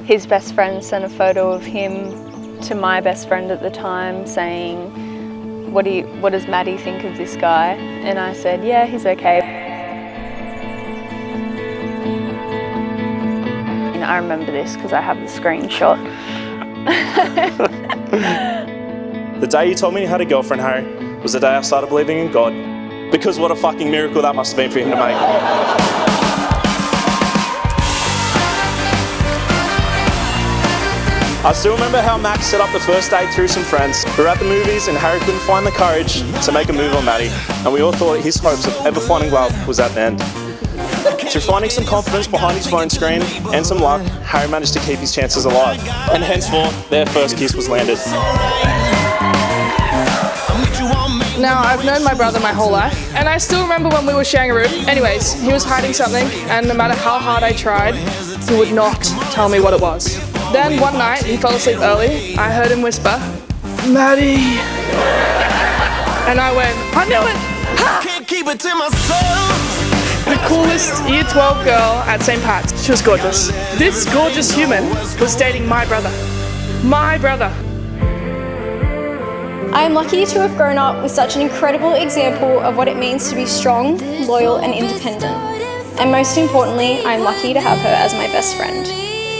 his best friend sent a photo of him to my best friend at the time saying, what does Maddie think of this guy? And I said, yeah, he's okay. And I remember this because I have the screenshot. The day you told me you had a girlfriend, Harry, was the day I started believing in God. Because what a fucking miracle that must have been for him to make. I still remember how Max set up the first date through some friends. We were at the movies and Harry couldn't find the courage to make a move on Maddie, and we all thought his hopes of ever finding love was at an end. Through finding some confidence behind his phone screen and some luck, Harry managed to keep his chances alive, and henceforth their first kiss was landed. Now, I've known my brother my whole life, and I still remember when we were sharing a room. Anyways, he was hiding something, and no matter how hard I tried, he would not tell me what it was. Then one night, he fell asleep early. I heard him whisper, "Maddie." And I went, "I knew it!" Ha! Can't keep it to myself. The coolest Year 12 girl at St. Pat's. She was gorgeous. This gorgeous human was dating my brother. My brother. I am lucky to have grown up with such an incredible example of what it means to be strong, loyal and independent. And most importantly, I am lucky to have her as my best friend.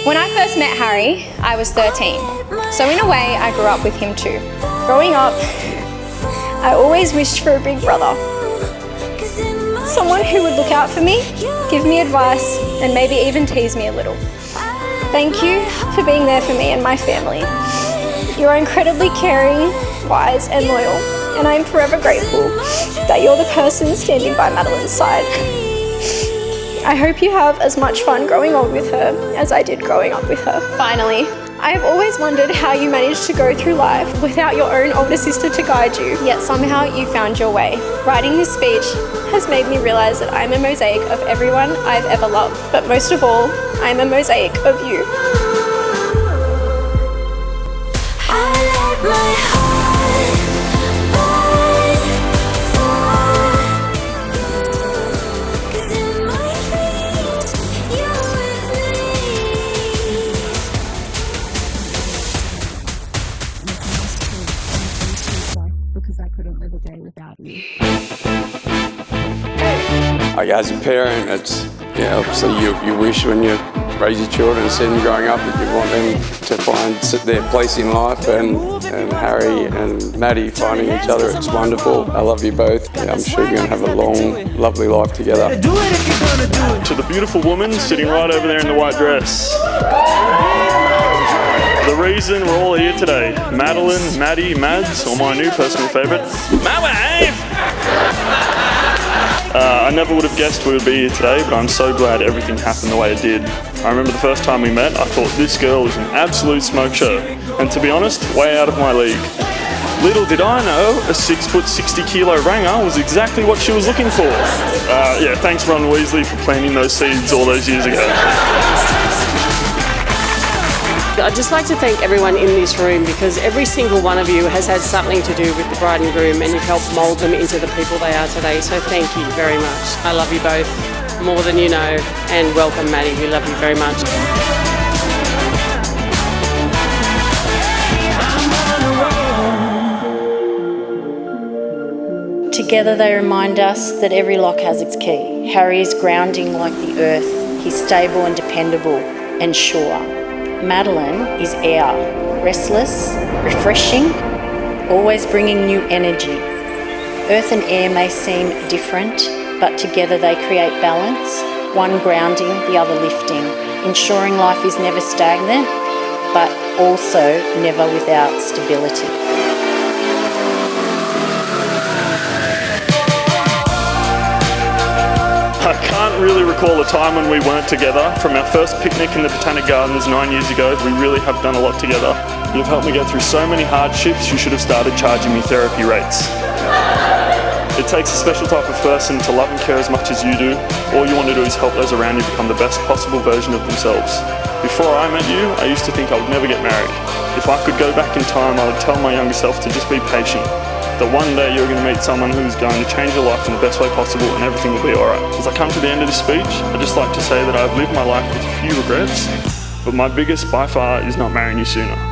When I first met Harry, I was 13. So in a way, I grew up with him too. Growing up, I always wished for a big brother. Someone who would look out for me, give me advice, and maybe even tease me a little. Thank you for being there for me and my family. You are incredibly caring, wise and loyal, and I am forever grateful that you're the person standing by Madeline's side. I hope you have as much fun growing up with her as I did growing up with her. Finally, I have always wondered how you managed to go through life without your own older sister to guide you, yet somehow you found your way. Writing this speech has made me realize that I'm a mosaic of everyone I've ever loved, but most of all, I'm a mosaic of you. Like as a parent, it's obviously you wish when you raise your children and see them growing up that you want them to find their place in life, and Harry and Maddie finding each other, it's wonderful. I love you both. I'm sure you're going to have a long, lovely life together. To the beautiful woman sitting right over there in the white dress. The reason we're all here today, Madeline, Maddie, Mads, or my new personal favourite, my wife! I never would have guessed we would be here today, but I'm so glad everything happened the way it did. I remember the first time we met, I thought this girl was an absolute smoke show, and to be honest, way out of my league. Little did I know, a 6', 60 kilo ranger was exactly what she was looking for. Yeah, thanks Ron Weasley for planting those seeds all those years ago. I'd just like to thank everyone in this room, because every single one of you has had something to do with the bride and groom, and you've helped mould them into the people they are today. So thank you very much. I love you both more than you know, and welcome Maddie, we love you very much. Together they remind us that every lock has its key. Harry is grounding like the earth. He's stable and dependable and sure. Madeline is air, restless, refreshing, always bringing new energy. Earth and air may seem different, but together they create balance, one grounding, the other lifting, ensuring life is never stagnant, but also never without stability. I can't really recall a time when we weren't together. From our first picnic in the Botanic Gardens 9 years ago, we really have done a lot together. You've helped me get through so many hardships, you should have started charging me therapy rates. It takes a special type of person to love and care as much as you do. All you want to do is help those around you become the best possible version of themselves. Before I met you, I used to think I would never get married. If I could go back in time, I would tell my younger self to just be patient. That one day you're going to meet someone who's going to change your life in the best way possible, and everything will be alright. As I come to the end of this speech, I'd just like to say that I've lived my life with few regrets, But my biggest by far is not marrying you sooner.